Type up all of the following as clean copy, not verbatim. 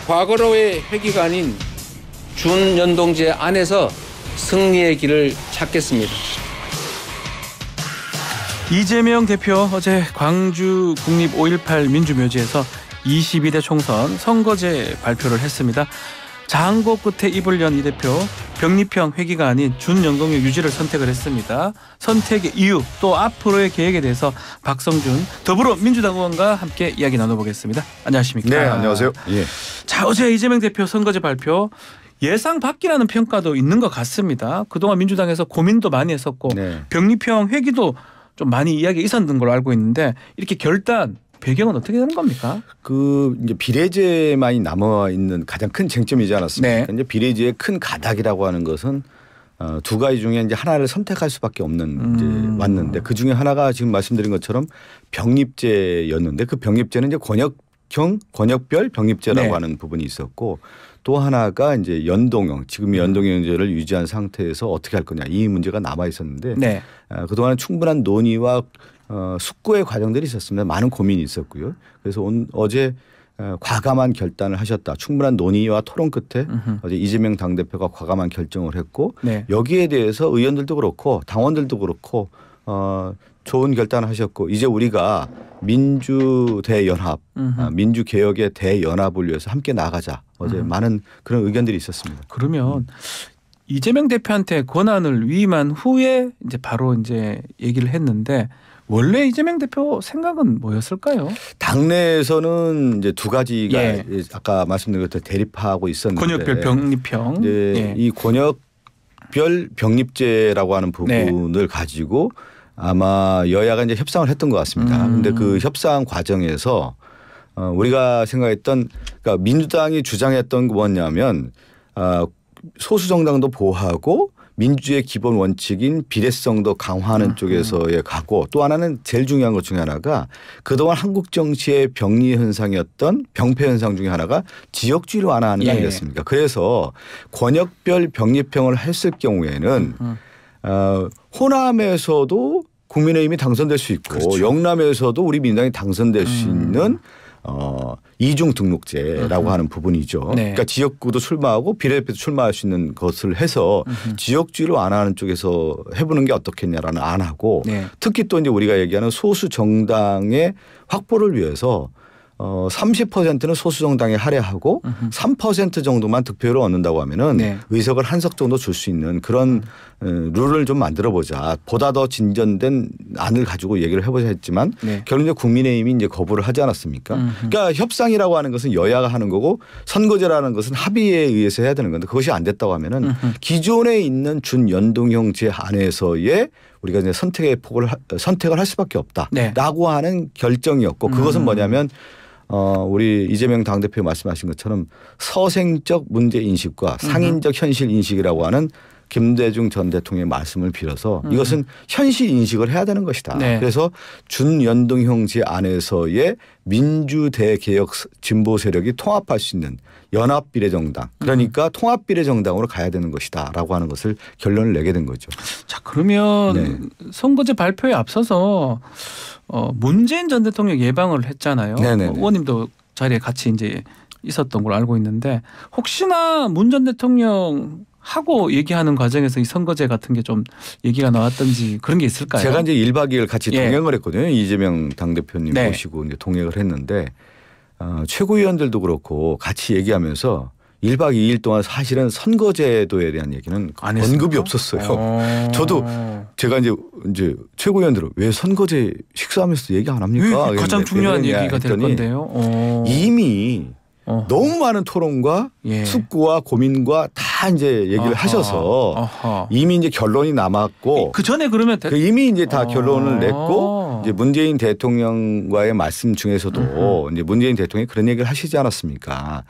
과거로의 회귀가 아닌 준연동제 안에서 승리의 길을 찾겠습니다. 이재명 대표 어제 광주 국립 5.18 민주묘지에서 22대 총선 선거제 발표를 했습니다. 장고 끝에 입을 연 이 대표 병립형 회귀가 아닌 준연동형 유지를 선택을 했습니다. 선택의 이유 또 앞으로의 계획에 대해서 박성준 더불어민주당 의원과 함께 이야기 나눠보겠습니다. 안녕하십니까? 네, 안녕하세요. 예. 자, 어제 이재명 대표 선거제 발표 예상 밖이라는 평가도 있는 것 같습니다. 그동안 민주당에서 고민도 많이 했었고 네. 병립형 회귀도 좀 많이 이야기 있었던 걸로 알고 있는데 이렇게 결단 배경은 어떻게 되는 겁니까? 이제 비례제만이 남아 있는 가장 큰 쟁점이지 않았습니까? 네. 이제 비례제의 큰 가닥이라고 하는 것은 두 가지 중에 이제 하나를 선택할 수밖에 없는 이제 왔는데 그 중에 하나가 지금 말씀드린 것처럼 병립제였는데 그 병립제는 이제 권역별 병립제라고 네. 하는 부분이 있었고 또 하나가 이제 연동형 지금 연동형제를 유지한 상태에서 어떻게 할 거냐 이 문제가 남아 있었는데 네. 그동안 충분한 논의와 숙고의 과정들이 있었습니다. 많은 고민이 있었고요. 그래서 어제 과감한 결단을 하셨다. 충분한 논의와 토론 끝에 어제 이재명 당대표가 과감한 결정을 했고 네. 여기에 대해서 의원들도 그렇고 당원들도 그렇고 좋은 결단을 하셨고 이제 우리가 민주대연합 민주개혁의 대연합을 위해서 함께 나가자. 어제 많은 그런 의견들이 있었습니다. 그러면 이재명 대표한테 권한을 위임한 후에 이제 바로 이제 얘기를 했는데 원래 이재명 대표 생각은 뭐였을까요? 당내에서는 이제 두 가지가 예. 아까 말씀드린 것처럼 대립하고 있었는데 권역별 병립형. 이제 예. 이 권역별 병립제라고 하는 부분을 네. 가지고 아마 여야가 이제 협상을 했던 것 같습니다. 그런데 그 협상 과정에서 우리가 생각했던 그러니까 민주당이 주장했던 게 뭐냐면 소수 정당도 보호하고 민주주의의 기본 원칙인 비례성도 강화하는 쪽에서의 가고 또 하나는 제일 중요한 것 중에 하나가 그동안 한국 정치의 병리 현상이었던 병폐 현상 중에 하나가 지역주의를 완화하는 게 아니겠습니까? 그래서 권역별 병립형을 했을 경우에는 호남에서도 국민의힘이 당선될 수 있고 그렇죠. 영남에서도 우리 민주당이 당선될 수 있는 이중 등록제라고 하는 부분이죠. 네. 그러니까 지역구도 출마하고 비례대표도 출마할 수 있는 것을 해서 지역주의로 안 하는 쪽에서 해보는 게 어떻겠냐라는 안하고 네. 특히 또 이제 우리가 얘기하는 소수 정당의 확보를 위해서 30%는 소수 정당에 할애하고 3% 정도만 득표를 얻는다고 하면은 네. 의석을 한 석 정도 줄 수 있는 그런 룰을 좀 만들어 보자. 보다 더 진전된 안을 가지고 얘기를 해보자 했지만 네. 결국은 국민의힘이 이제 거부를 하지 않았습니까? 그러니까 협상이라고 하는 것은 여야가 하는 거고 선거제라는 것은 합의에 의해서 해야 되는 건데 그것이 안 됐다고 하면은 기존에 있는 준연동형제 안에서의 우리가 이제 선택을 할 수밖에 없다라고 네. 하는 결정이었고 그것은 뭐냐면 우리 이재명 당대표 말씀하신 것처럼 서생적 문제 인식과 상인적 현실 인식이라고 하는 김대중 전 대통령의 말씀을 빌어서 이것은 현실 인식을 해야 되는 것이다. 네. 그래서 준연동형제 안에서의 민주대개혁 진보 세력이 통합할 수 있는 연합비례정당 그러니까 통합비례정당으로 가야 되는 것이다라고 하는 것을 결론을 내게 된 거죠. 자, 그러면 네. 선거제 발표에 앞서서 문재인 전 대통령 예방을 했잖아요. 의원님도 자리에 같이 이제 있었던 걸로 알고 있는데 혹시나 문 전 대통령 하고 얘기하는 과정에서 이 선거제 같은 게 좀 얘기가 나왔던지 그런 게 있을까요? 제가 이제 1박 2일 같이 예. 동행을 했거든요. 이재명 당대표님 네. 모시고 이제 동행을 했는데 최고위원들도 그렇고 같이 얘기하면서 1박 2일 동안 사실은 선거제도에 대한 얘기는 언급이 없었어요. 저도 제가 이제 최고위원들은 왜 선거제 식사하면서 얘기 안 합니까? 가장 중요한 얘기가 될 건데요. 이미 너무 많은 토론과 예. 숙고와 고민과 다 이제 얘기를 하셔서 이미 이제 결론이 남았고 그 전에 그러면 이미 이제 다 결론을 냈고 이제 문재인 대통령과의 말씀 중에서도 이제 문재인 대통령이 그런 얘기를 하시지 않았습니까?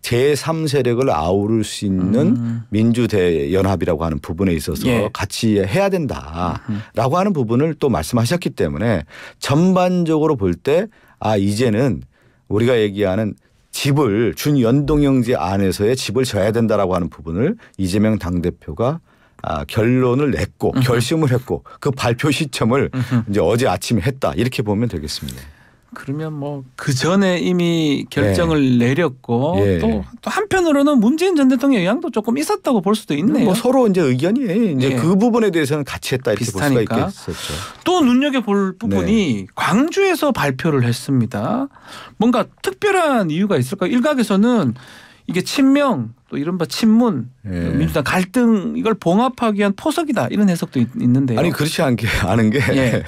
제3세력을 아우를 수 있는 민주대연합이라고 하는 부분에 있어서 예. 같이 해야 된다라고 하는 부분을 또 말씀하셨기 때문에 전반적으로 볼 때 이제는 우리가 얘기하는 집을 준연동형제 안에서의 집을 져야 된다라고 하는 부분을 이재명 당대표가 결론을 냈고 결심을 했고 그 발표 시점을 이제 어제 아침에 했다 이렇게 보면 되겠습니다. 그러면 뭐 그 전에 이미 결정을 내렸고 예. 또 한편으로는 문재인 전 대통령 영향도 조금 있었다고 볼 수도 있네요. 뭐 서로 이제 의견이 이제 예. 그 부분에 대해서는 같이 했다 이렇게 볼 수가 비슷하니까. 있겠었죠. 또 눈여겨볼 부분이 광주에서 발표를 했습니다. 뭔가 특별한 이유가 있을까요? 일각에서는 이게 친명 또 이른바 친문 예. 민주당 갈등 이걸 봉합하기 위한 포석이다 이런 해석도 있는데요. 아니 그렇지 않은 게 예.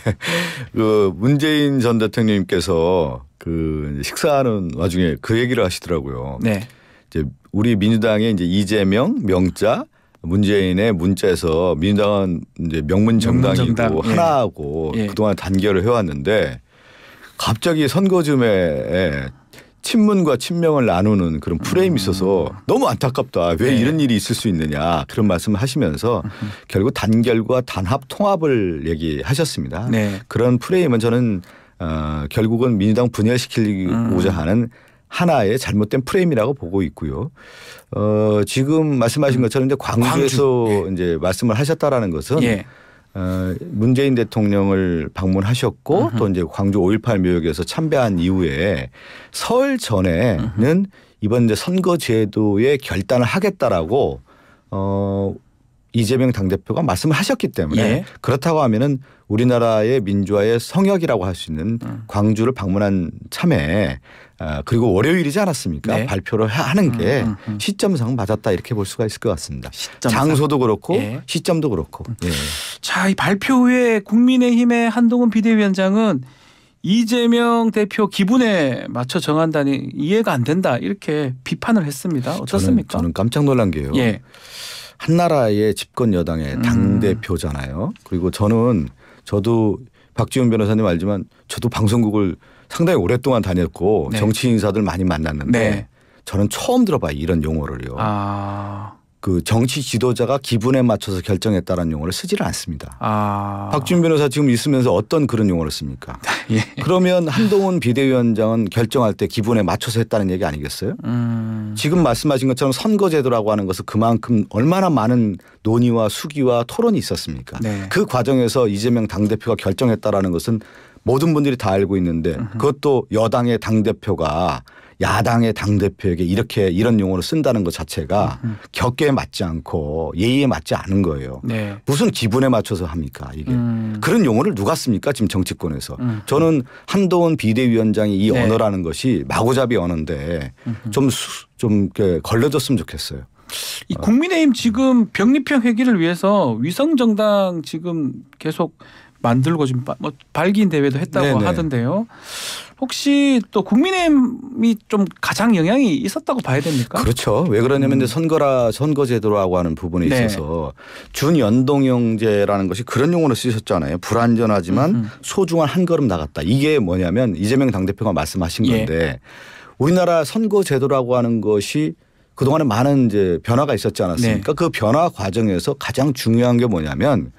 그 문재인 전 대통령님께서 그 식사하는 와중에 그 얘기를 하시더라고요. 네. 이제 우리 민주당의 이제 이재명 명자 문재인의 문자에서 민주당은 이제 명문 정당이고 명문정당. 예. 하나하고 예. 그동안 단결을 해왔는데 갑자기 선거쯤에 친문과 친명을 나누는 그런 프레임이 있어서 너무 안타깝다. 왜 네. 이런 일이 있을 수 있느냐 그런 말씀을 하시면서 결국 단결과 단합 통합을 얘기하셨습니다. 네. 그런 프레임은 저는 결국은 민주당 분열시키고자 하는 하나의 잘못된 프레임이라고 보고 있고요. 지금 말씀하신 것처럼 이제 광주에서 광주. 이제 말씀을 하셨다라는 것은 예. 문재인 대통령을 방문하셨고 또 이제 광주 5.18 묘역에서 참배한 이후에 설 전에는 이번 이제 선거제도에 결단을 하겠다라고 이재명 당대표가 말씀을 하셨기 때문에 예. 그렇다고 하면은 우리나라의 민주화의 성역이라고 할 수 있는 광주를 방문한 참에 그리고 월요일이지 않았습니까? 네. 발표를 하는 게 시점상 맞았다 이렇게 볼 수가 있을 것 같습니다. 시점상. 장소도 그렇고 예. 시점도 그렇고. 예. 자, 이 발표 후에 국민의힘의 한동훈 비대위원장은 이재명 대표 기분에 맞춰 정한다니 이해가 안 된다 이렇게 비판을 했습니다. 어떻습니까? 저는 깜짝 놀란 게요. 예. 한나라의 집권 여당의 당 대표잖아요. 그리고 저도 박지훈 변호사님 알지만 저도 방송국을 상당히 오랫동안 다녔고 네. 정치 인사들 많이 만났는데 네. 저는 처음 들어봐요 이런 용어를요. 그 정치 지도자가 기분에 맞춰서 결정했다는 용어를 쓰지를 않습니다. 박지훈 변호사 지금 있으면서 어떤 그런 용어를 씁니까? 예. 그러면 한동훈 비대위원장은 결정할 때 기분에 맞춰서 했다는 얘기 아니겠어요? 지금 말씀하신 것처럼 선거제도라고 하는 것은 그만큼 얼마나 많은 논의와 수기와 토론이 있었습니까? 네. 그 과정에서 이재명 당대표가 결정했다라는 것은 모든 분들이 다 알고 있는데 그것도 여당의 당대표가 야당의 당대표에게 이런 용어를 쓴다는 것 자체가 격계에 맞지 않고 예의에 맞지 않은 거예요. 네. 무슨 기분에 맞춰서 합니까 이게. 그런 용어를 누가 씁니까 지금 정치권에서. 저는 한동훈 비대위원장이 이 네. 언어라는 것이 마구잡이 언어인데 좀 걸려줬으면 좋겠어요. 이 국민의힘 지금 병립형 회기를 위해서 위성정당 지금 계속 만들고 지금 뭐 발기인 대회도 했다고 네네. 하던데요. 혹시 또 국민의힘이 좀 가장 영향이 있었다고 봐야 됩니까? 그렇죠. 왜 그러냐면 이제 선거제도라고 하는 부분에 네. 있어서 준연동형제라는 것이 그런 용어로 쓰셨잖아요. 불완전하지만 소중한 한 걸음 나갔다. 이게 뭐냐면 이재명 당대표가 말씀하신 예. 건데 우리나라 선거제도라고 하는 것이 그동안에 많은 이제 변화가 있었지 않았습니까? 네. 그 변화 과정에서 가장 중요한 게 뭐냐면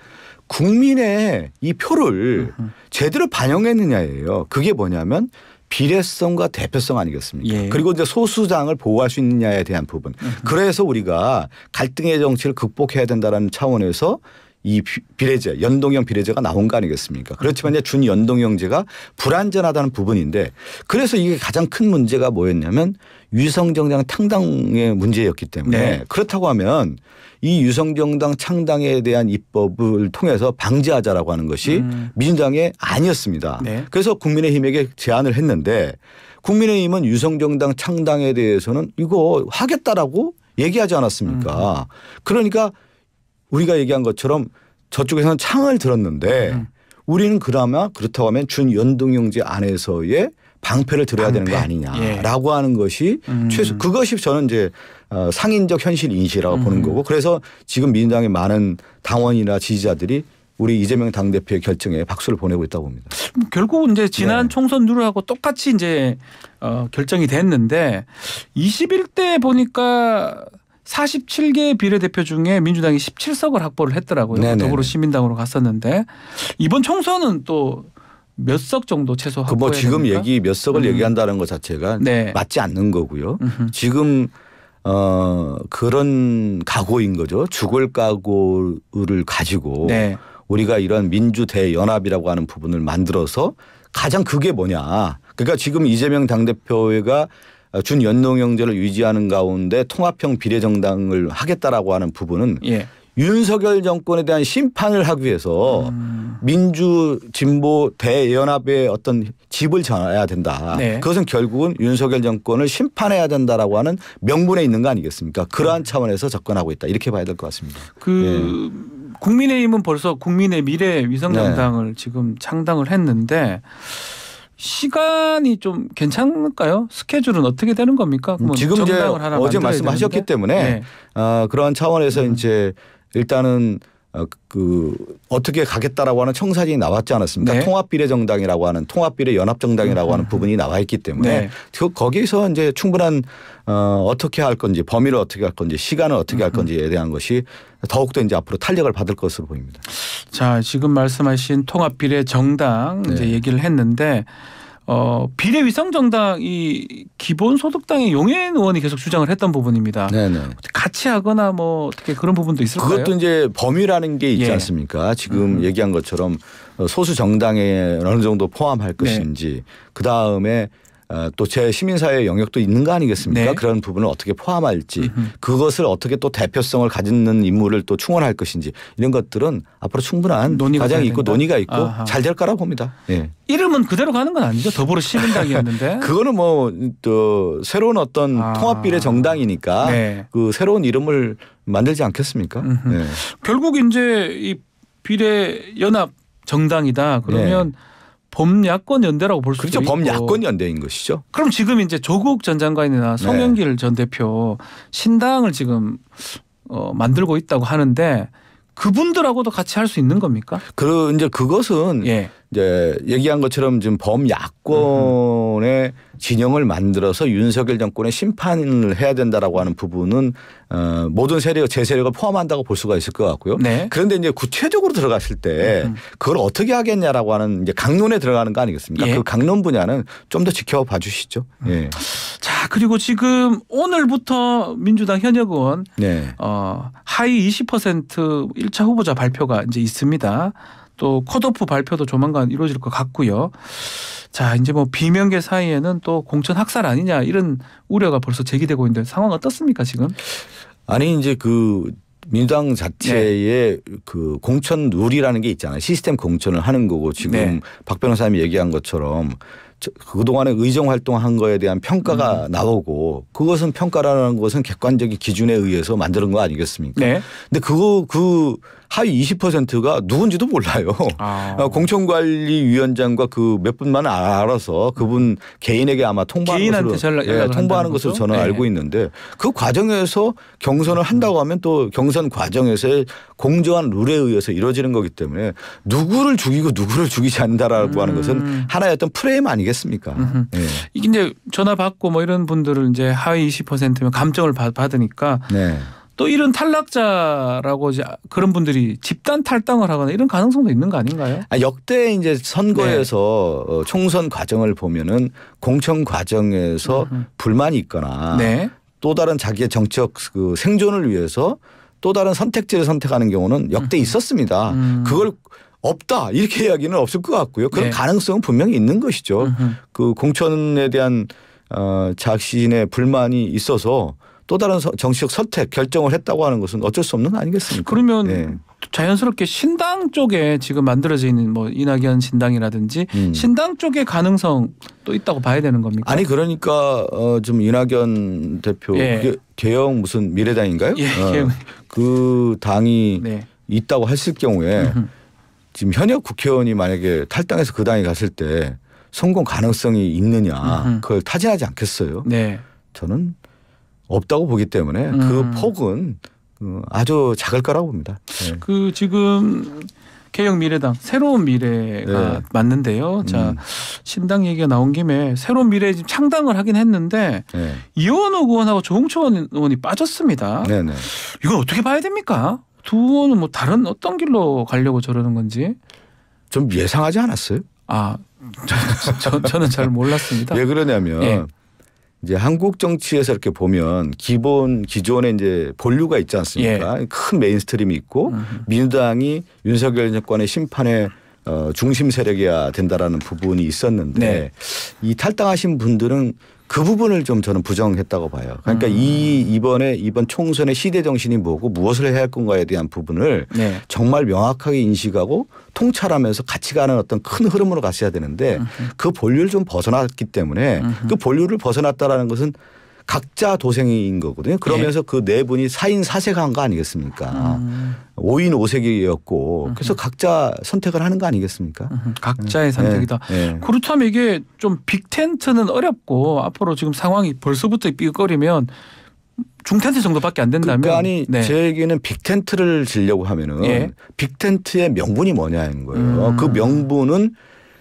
국민의 이 표를 제대로 반영했느냐예요. 그게 뭐냐면 비례성과 대표성 아니겠습니까? 예. 그리고 이제 소수장을 보호할 수 있느냐에 대한 부분. 그래서 우리가 갈등의 정치를 극복해야 된다는 차원에서 이 비례제, 연동형 비례제가 나온 거 아니겠습니까? 그렇지만 이제 준연동형제가 불안전하다는 부분인데 그래서 이게 가장 큰 문제가 뭐였냐면 위성정당 창당의 문제였기 때문에 네. 그렇다고 하면 이 유성정당 창당에 대한 입법을 통해서 방지하자라고 하는 것이 민주당의 아니었습니다. 네. 그래서 국민의힘에게 제안을 했는데 국민의힘은 유성정당 창당에 대해서는 이거 하겠다라고 얘기하지 않았습니까? 그러니까 우리가 얘기한 것처럼 저쪽에서는 창을 들었는데 우리는 그나마 그렇다고 하면 준연동형제 안에서의 방패를 들어야 되는 거 아니냐라고 하는 것이 최소 그것이 저는 이제 상인적 현실 인식이라고 보는 거고 그래서 지금 민주당의 많은 당원이나 지지자들이 우리 이재명 당대표의 결정에 박수를 보내고 있다고 봅니다. 결국은 이제 지난 네. 총선 룰하고 똑같이 이제 결정이 됐는데 21대 보니까 47개 비례대표 중에 민주당이 17석을 확보를 했더라고요. 네네네. 더불어시민당으로 갔었는데 이번 총선은 또 몇 석 정도 최소 그 확보해야 뭐 지금 됩니까? 얘기 몇 석을 얘기한다는 것 자체가 네. 맞지 않는 거고요. 지금 그런 각오인 거죠. 죽을 각오를 가지고 네. 우리가 이런 민주 대연합이라고 하는 부분을 만들어서 가장 그게 뭐냐. 그러니까 지금 이재명 당대표가 준연동형제를 유지하는 가운데 통합형 비례정당을 하겠다라고 하는 부분은 예. 윤석열 정권에 대한 심판을 하기 위해서 민주 진보 대연합의 어떤 집을 정해야 된다. 네. 그것은 결국은 윤석열 정권을 심판해야 된다라고 하는 명분에 있는 거 아니겠습니까? 그러한 차원에서 접근하고 있다. 이렇게 봐야 될 것 같습니다. 국민의힘은 벌써 국민의 미래 위성정당을 지금 창당을 했는데 시간이 좀 괜찮을까요? 스케줄은 어떻게 되는 겁니까? 지금 이제 어제 말씀하셨기 때문에 그러한 차원에서 이제 일단은 어떻게 가겠다라고 하는 청사진이 나왔지 않았습니까? 네. 통합비례정당이라고 하는 통합비례연합정당이라고 하는 부분이 나와 있기 때문에 네. 거기서 이제 충분한 어떻게 할 건지 범위를 어떻게 할 건지 시간을 어떻게 할 건지에 대한 것이 더욱더 이제 앞으로 탄력을 받을 것으로 보입니다. 자, 지금 말씀하신 통합비례정당 네. 이제 얘기를 했는데 비례위성정당 이 기본소득당의 용해인 의원이 계속 주장을 했던 부분입니다. 네네. 같이 하거나 뭐 어떻게 그런 부분도 있을까요? 그것도 이제 범위라는 게 있지 예. 않습니까? 지금 얘기한 것처럼 소수 정당에 어느 정도 포함할 것인지 그 다음에 또 제 시민사회 영역도 있는 거 아니겠습니까? 네. 그런 부분을 어떻게 포함할지 그것을 어떻게 또 대표성을 가지는 인물을 또 충원할 것인지 이런 것들은 앞으로 충분한 논의가 과정이 돼야 있고 된다? 논의가 있고 아하. 잘 될 거라 봅니다. 예. 이름은 그대로 가는 건 아니죠? 더불어시민당이었는데. 그거는 뭐 또 새로운 어떤 통합비례 정당이니까 네. 그 새로운 이름을 만들지 않겠습니까? 예. 결국 이제 이 비례연합 정당이다. 그러면 범야권 연대라고 볼 수도 그렇죠. 있고. 범야권 연대인 것이죠. 그럼 지금 이제 조국 전 장관이나 송영길 전 대표 신당을 지금 만들고 있다고 하는데 그분들하고도 같이 할 수 있는 겁니까? 이제 그것은 예. 이제 얘기한 것처럼 지금 범야권의 진영을 만들어서 윤석열 정권의 심판을 해야 된다라고 하는 부분은 모든 세력, 제 세력을 포함한다고 볼 수가 있을 것 같고요. 네. 그런데 이제 구체적으로 들어갔을 때 그걸 어떻게 하겠냐라고 하는 이제 강론에 들어가는 거 아니겠습니까? 예. 그 강론 분야는 좀 더 지켜봐 주시죠. 예. 자, 그리고 지금 오늘부터 민주당 현역 의원 네. 하위 20% 1차 후보자 발표가 이제 있습니다. 또 컷오프 발표도 조만간 이루어질 것 같고요. 자, 이제 뭐 비명계 사이에는 또 공천 학살 아니냐 이런 우려가 벌써 제기되고 있는데 상황 어떻습니까 지금? 아니 이제 그 민주당 자체의 그 공천 룰이라는 게 있잖아요. 시스템 공천을 하는 거고 지금 박 변호사님이 얘기한 것처럼 그동안에 의정 활동한 거에 대한 평가가 나오고 그것은 평가라는 것은 객관적인 기준에 의해서 만드는 거 아니겠습니까? 네. 근데 그 하위 20%가 누군지도 몰라요. 공천관리위원장과 그 몇 분만 알아서 그분 개인에게 아마 통보하는 것으로, 통보하는 것으로 저는 알고 있는데 그 과정에서 경선을 한다고 하면 또 경선 과정에서의 공정한 룰에 의해서 이루어지는 거기 때문에 누구를 죽이고 누구를 죽이지 않는다라고 하는 것은 하나의 어떤 프레임 아니겠습니까? 네. 이게 이제 전화 받고 뭐 이런 분들을 이제 하위 20%면 감정을 받으니까 네. 또 이런 탈락자라고 이제 그런 분들이 집단 탈당을 하거나 이런 가능성도 있는 거 아닌가요? 역대 이제 선거에서 총선 과정을 보면은 공천 과정에서 불만이 있거나 또 다른 자기의 정치적 그 생존을 위해서 또 다른 선택지를 선택하는 경우는 역대 있었습니다. 그걸 없다 이렇게 이야기는 없을 것 같고요. 그런 가능성은 분명히 있는 것이죠. 그 공천에 대한 자신의 불만이 있어서 또 다른 정치적 선택 결정을 했다고 하는 것은 어쩔 수 없는 거 아니겠습니까? 그러면 자연스럽게 신당 쪽에 지금 만들어져 있는 뭐 이낙연 신당이라든지 신당 쪽의 가능성 또 있다고 봐야 되는 겁니까? 아니 그러니까 좀 이낙연 대표 그게 개혁 무슨 미래당인가요? 그 당이 있다고 했을 경우에 지금 현역 국회의원이 만약에 탈당해서 그 당에 갔을 때 성공 가능성이 있느냐 그걸 타진하지 않겠어요? 저는 없다고 보기 때문에 그 폭은 아주 작을 거라고 봅니다. 그 지금 개혁미래당 새로운 미래가 맞는데요. 자, 신당 얘기가 나온 김에 새로운 미래 지금 창당을 하긴 했는데 이원호 의원하고 조홍천 의원이 빠졌습니다. 이건 어떻게 봐야 됩니까? 두 의원은 뭐 다른 어떤 길로 가려고 저러는 건지 좀 예상하지 않았어요? 저는 잘 몰랐습니다. 왜 그러냐면 이제 한국 정치에서 이렇게 보면 기존에 이제 본류가 있지 않습니까? 큰 메인스트림이 있고 민주당이 윤석열 정권의 심판에 중심 세력이어야 된다라는 부분이 있었는데 네. 이 탈당하신 분들은 그 부분을 좀 저는 부정했다고 봐요. 그러니까 이번 총선의 시대 정신이 뭐고 무엇을 해야 할 건가에 대한 부분을 네. 정말 명확하게 인식하고 통찰하면서 같이 가는 어떤 큰 흐름으로 갔어야 되는데 그 본류를 좀 벗어났기 때문에 그 본류를 벗어났다라는 것은 각자 도생인 거거든요. 그러면서 그 네 분이 4인 4색한 거 아니겠습니까? 5인 5색이었고 그래서 각자 선택을 하는 거 아니겠습니까? 각자의 선택이다. 네. 그렇다면 이게 좀 빅텐트는 어렵고 앞으로 지금 상황이 벌써부터 삐걱거리면 중텐트 정도밖에 안 된다면. 그러니까 아니 네. 제 얘기는 빅텐트를 지려고 하면은 예. 빅텐트의 명분이 뭐냐는 거예요. 그 명분은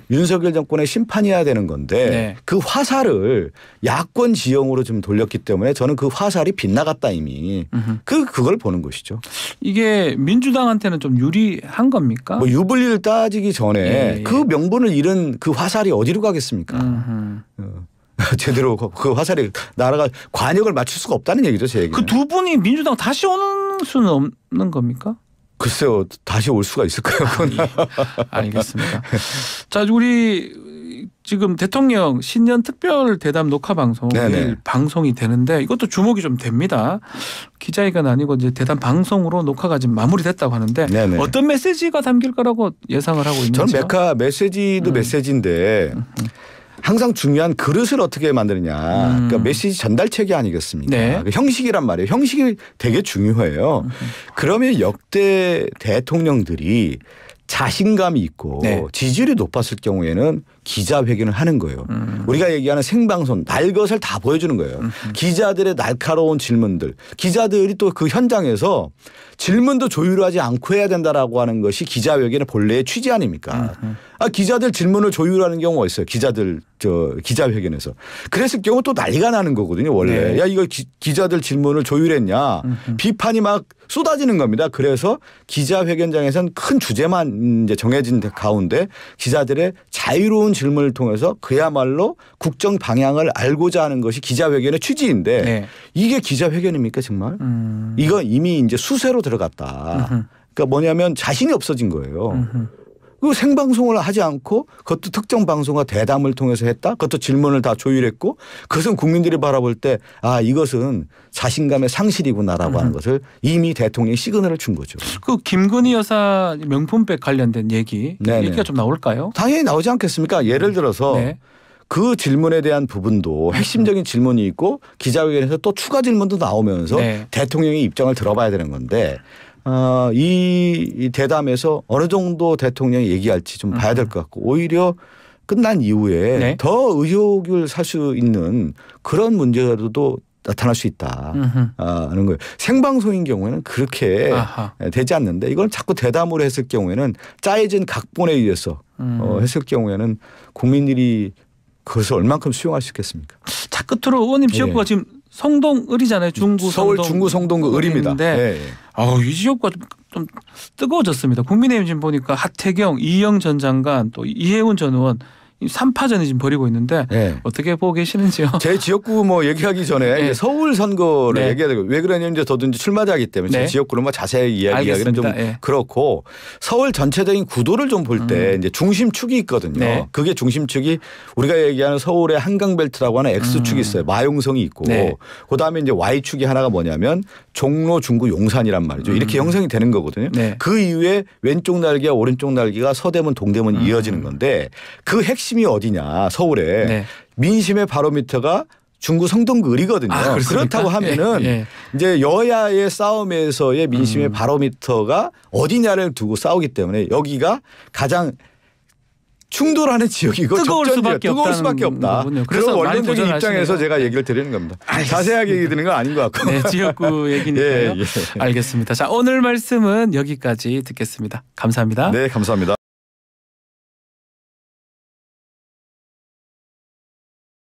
윤석열 정권의 심판이어야 되는 건데 네. 그 화살을 야권 지형으로 좀 돌렸기 때문에 저는 그 화살이 빗나갔다 이미 그걸 보는 것이죠. 이게 민주당한테는 좀 유리한 겁니까? 뭐 유불리를 따지기 전에 예. 그 명분을 잃은 그 화살이 어디로 가겠습니까? 제대로 그 화살이 나라가 관역을 맞출 수가 없다는 얘기죠, 제 얘기는. 그 두 분이 민주당 다시 오는 수는 없는 겁니까? 글쎄요, 다시 올 수가 있을까요? 그건. 알겠습니다. 자, 우리 지금 대통령 신년 특별 대담 녹화 방송 네네. 방송이 되는데 이것도 주목이 좀 됩니다. 기자회견 아니고 이제 대담 방송으로 녹화가 지금 마무리됐다고 하는데 네네. 어떤 메시지가 담길 거라고 예상을 하고 있는지요? 저는 메시지도 메시지인데 항상 중요한 그릇을 어떻게 만드느냐. 그러니까 메시지 전달체계 아니겠습니까? 네. 그러니까 형식이란 말이에요. 형식이 되게 중요해요. 그러면 역대 대통령들이 자신감이 있고 네. 지지율이 높았을 경우에는 기자회견을 하는 거예요. 우리가 얘기하는 생방송 날 것을 다 보여주는 거예요. 기자들의 날카로운 질문들. 기자들이 또 그 현장에서 질문도 조율하지 않고 해야 된다라고 하는 것이 기자회견의 본래의 취지 아닙니까? 기자들 질문을 조율하는 경우가 있어요. 기자회견에서. 그랬을 경우 또 난리가 나는 거거든요. 원래. 네. 야 이거 기자들 질문을 조율했냐. 비판이 막 쏟아지는 겁니다. 그래서 기자회견장에서는 큰 주제만 이제 정해진 가운데 기자들의 자유로운 질문을 통해서 그야말로 국정 방향을 알고자 하는 것이 기자회견의 취지인데 네. 이게 기자회견입니까 정말? 이거 이미 이제 수세로 들어갔다. 그러니까 뭐냐면 자신이 없어진 거예요. 그 생방송을 하지 않고 그것도 특정 방송과 대담을 통해서 했다. 그것도 질문을 다 조율했고 그것은 국민들이 바라볼 때 이것은 자신감의 상실이구나라고 하는 것을 이미 대통령이 시그널을 준 거죠. 그 김건희 여사 명품백 관련된 얘기가 좀 나올까요? 당연히 나오지 않겠습니까? 예를 들어서 네. 그 질문에 대한 부분도 핵심적인 질문이 있고 기자회견에서 또 추가 질문도 나오면서 네. 대통령의 입장을 들어봐야 되는 건데 이 대담에서 어느 정도 대통령이 얘기할지 좀 봐야 될 것 같고 오히려 끝난 이후에 네. 더 의혹을 살 수 있는 그런 문제도 나타날 수 있다 하는 거예요. 생방송인 경우에는 그렇게 되지 않는데 이건 자꾸 대담으로 했을 경우에는 짜여진 각본에 의해서 했을 경우에는 국민들이 그것을 얼만큼 수용할 수 있겠습니까? 자, 끝으로 의원님 지역구가 지금 성동을이잖아요. 중구 서울 중구 성동 그 을입니다. 네. 이 지역구가 좀 뜨거워졌습니다. 국민의힘 지금 보니까 하태경, 이영 전 장관 또 이해운 전 의원 3파전이 지금 벌이고 있는데 어떻게 보고 계시는지요? 제 지역구 뭐 얘기하기 전에 이제 서울 선거를 얘기해야 되고 왜 그러냐면 이제 저도 이제 출마자이기 때문에 제 지역구를 뭐 자세히 이야기하기는 좀 그렇고 서울 전체적인 구도를 좀 볼 때 이제 중심축이 있거든요. 그게 중심축이 우리가 얘기하는 서울의 한강벨트라고 하는 X축이 있어요. 마용성이 있고 그다음에 이제 Y축이 하나가 뭐냐면 종로, 중구, 용산이란 말이죠. 이렇게 형성이 되는 거거든요. 그 이후에 왼쪽 날개와 오른쪽 날개가 서대문, 동대문 이어지는 건데 그 핵심이 어디냐 서울에 민심의 바로미터가 중구 성동구 을이거든요. 그렇다고 하면은 이제 여야의 싸움에서의 민심의 바로미터가 어디냐를 두고 싸우기 때문에 여기가 가장 충돌하는 지역이고 뜨거울 수밖에 없다. 그래서 원론적인 입장에서 제가 얘기를 드리는 겁니다. 자세하게 얘기 드리는 건 아닌 것 같고. 네, 지역구 얘기니까요. 알겠습니다. 자, 오늘 말씀은 여기까지 듣겠습니다. 감사합니다. 네, 감사합니다.